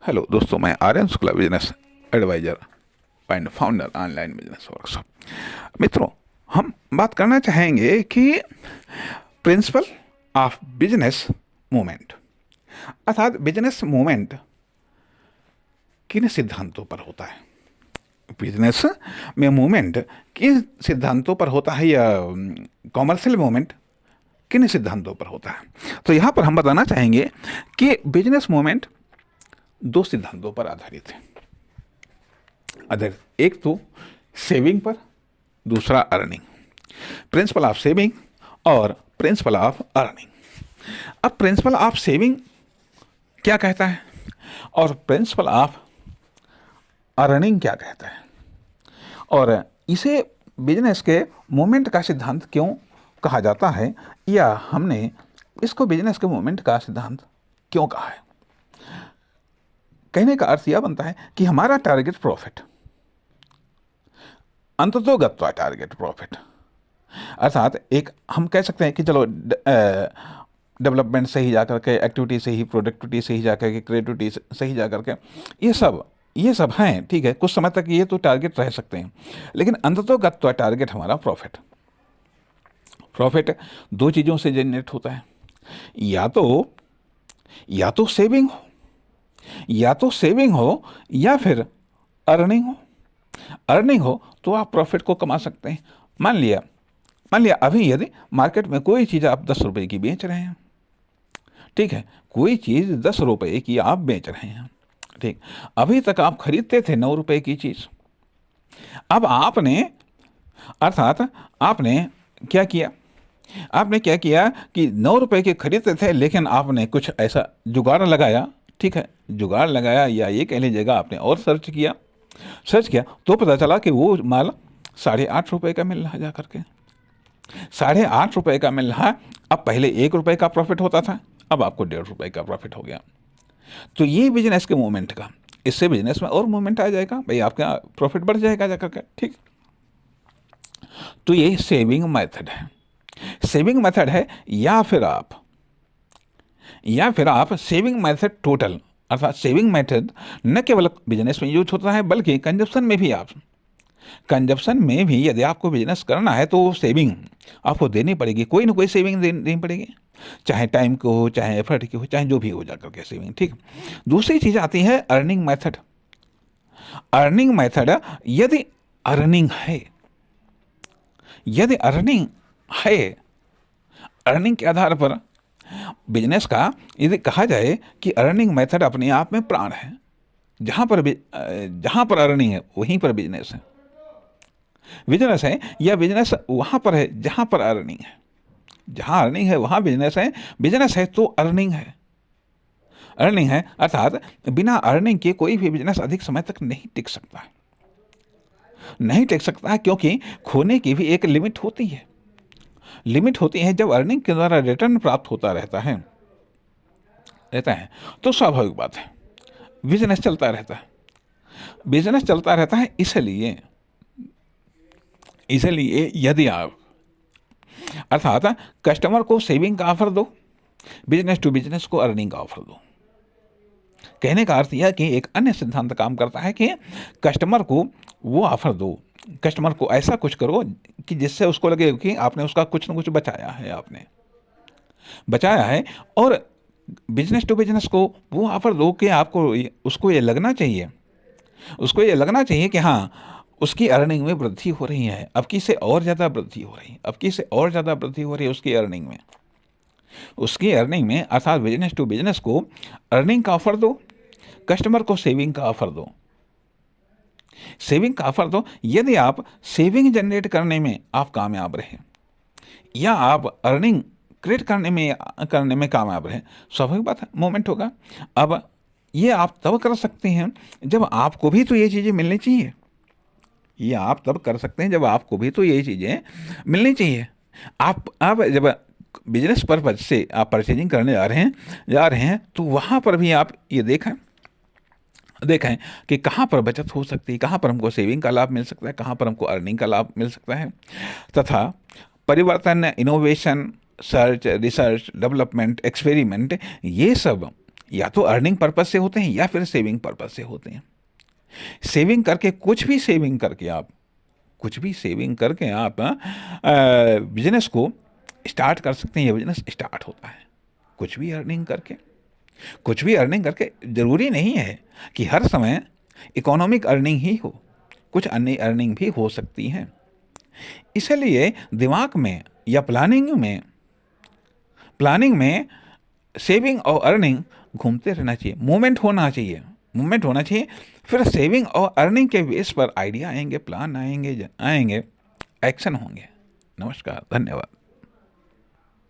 Hello दोस्तों, मैं Aryan Shukla, business adviser and founder online business workshop. मित्रों, हम बात करना चाहेंगे कि प्रिंसिपल ऑफ बिजनेस मूवमेंट, अर्थात बिजनेस मूवमेंट किन सिद्धांतों पर होता है। बिजनेस में मूवमेंट किन सिद्धांतों पर होता है, या कॉमर्शियल मूवमेंट किन सिद्धांतों पर होता है। तो यहाँ पर हम बताना चाहेंगे कि बिजनेस मूवमेंट दो सिद्धांतों पर आधारित है। एक तो सेविंग पर, दूसरा अर्निंग। प्रिंसिपल ऑफ सेविंग और प्रिंसिपल ऑफ अर्निंग। अब प्रिंसिपल ऑफ सेविंग क्या कहता है और प्रिंसिपल ऑफ अर्निंग क्या कहता है, और इसे बिजनेस के मूवमेंट का सिद्धांत क्यों कहा जाता है, या हमने इसको बिजनेस के मूवमेंट का सिद्धांत क्यों कहा है। कहने का अर्थ यह बनता है कि हमारा टारगेट प्रॉफिट, अंततोगत्वा टारगेट प्रॉफिट, अर्थात एक हम कह सकते हैं कि चलो डेवलपमेंट से ही जाकर के, एक्टिविटी से ही, प्रोडक्टिविटी से ही जाकर के, क्रिएटिविटी से ही जाकर के, ये सब हैं, ठीक है। कुछ समय तक ये तो टारगेट रह सकते हैं, लेकिन अंततोगत्वा टारगेट हमारा प्रॉफिट। प्रॉफिट दो चीज़ों से जनरेट होता है, या तो सेविंग हो या फिर अर्निंग हो। अर्निंग हो तो आप प्रॉफिट को कमा सकते हैं। मान लिया अभी यदि मार्केट में कोई चीज़ आप 10 रुपये की बेच रहे हैं, ठीक है, कोई चीज़ 10 रुपये की आप बेच रहे हैं, ठीक। अभी तक आप खरीदते थे 9 रुपये की चीज़। अब आपने क्या किया, कि 9 रुपये के खरीदते थे, लेकिन आपने कुछ ऐसा जुगाड़ लगाया, ठीक है, जुगाड़ लगाया, या ये कह लीजिएगा आपने और सर्च किया तो पता चला कि वो माल 8.5 रुपये का मिल रहा, जा करके 8.5 रुपये का मिल रहा। अब पहले 1 रुपये का प्रॉफिट होता था, अब आपको 1.5 रुपये का प्रॉफिट हो गया। तो ये बिजनेस के मूवमेंट का, इससे बिजनेस में और मूवमेंट आ जाएगा भाई, आपका प्रॉफिट बढ़ जाएगा जा करके, ठीक। तो ये सेविंग मेथड है, या फिर आप सेविंग मेथड टोटल, अर्थात सेविंग मेथड न केवल बिजनेस में यूज होता है, बल्कि कंजप्शन में भी यदि आपको बिजनेस करना है तो सेविंग आपको देनी पड़ेगी, कोई ना कोई सेविंग देनी पड़ेगी, चाहे टाइम को हो, चाहे एफर्ट की हो, चाहे जो भी हो जाकर के सेविंग, ठीक। दूसरी चीज़ आती है अर्निंग मेथड। यदि अर्निंग के आधार पर बिजनेस का यदि कहा जाए कि अर्निंग मेथड अपने आप में प्राण है। जहाँ पर अर्निंग है वहीं पर बिजनेस है। बिजनेस है या बिजनेस वहाँ पर है जहाँ पर अर्निंग है। जहाँ अर्निंग है वहाँ बिजनेस है। बिजनेस है तो अर्निंग है। अर्थात बिना अर्निंग के कोई भी बिजनेस अधिक समय तक नहीं टिक सकता है, क्योंकि खोने की भी एक लिमिट होती है। जब अर्निंग के द्वारा रिटर्न प्राप्त होता रहता है तो स्वाभाविक बात है बिजनेस चलता रहता है। इसलिए यदि आप, अर्थात कस्टमर को सेविंग का ऑफर दो, बिजनेस टू बिजनेस को अर्निंग का ऑफर दो। कहने का अर्थ यह कि एक अन्य सिद्धांत काम करता है कि कस्टमर को वो ऑफर दो, कस्टमर को ऐसा कुछ करो कि जिससे उसको लगे कि आपने उसका कुछ न कुछ बचाया है, और बिजनेस टू बिजनेस को वो ऑफर दो कि उसको ये लगना चाहिए कि हाँ, उसकी अर्निंग में वृद्धि हो रही है, अब की से और ज़्यादा वृद्धि हो रही है उसकी अर्निंग में। अर्थात बिजनेस टू बिजनेस को अर्निंग का ऑफर दो, कस्टमर को सेविंग का ऑफर दो। यदि आप सेविंग जनरेट करने में आप कामयाब रहे, या आप अर्निंग क्रिएट करने में कामयाब रहे, स्वाभाविक बात है मूवमेंट होगा। अब ये आप तब कर सकते हैं जब आपको भी तो ये चीज़ें मिलनी चाहिए। आप जब बिजनेस पर्पज से आप परचेजिंग करने जा रहे हैं तो वहाँ पर भी आप ये देखें कि कहाँ पर बचत हो सकती है, कहाँ पर हमको सेविंग का लाभ मिल सकता है, कहाँ पर हमको अर्निंग का लाभ मिल सकता है, तथा परिवर्तन, innovation, search, research, development, experiment, ये सब या तो अर्निंग पर्पज से होते हैं या फिर सेविंग पर्पज से होते हैं। सेविंग करके कुछ भी सेविंग करके आप बिजनेस को स्टार्ट कर सकते हैं। ये बिजनेस स्टार्ट होता है कुछ भी अर्निंग करके। ज़रूरी नहीं है कि हर समय इकोनॉमिक अर्निंग ही हो, कुछ अन्य अर्निंग भी हो सकती है। इसलिए दिमाग में या प्लानिंग में सेविंग और अर्निंग घूमते रहना चाहिए, मूवमेंट होना चाहिए। फिर सेविंग और अर्निंग के बेस पर आइडिया आएंगे, प्लान आएंगे, एक्शन होंगे। नमस्कार, धन्यवाद।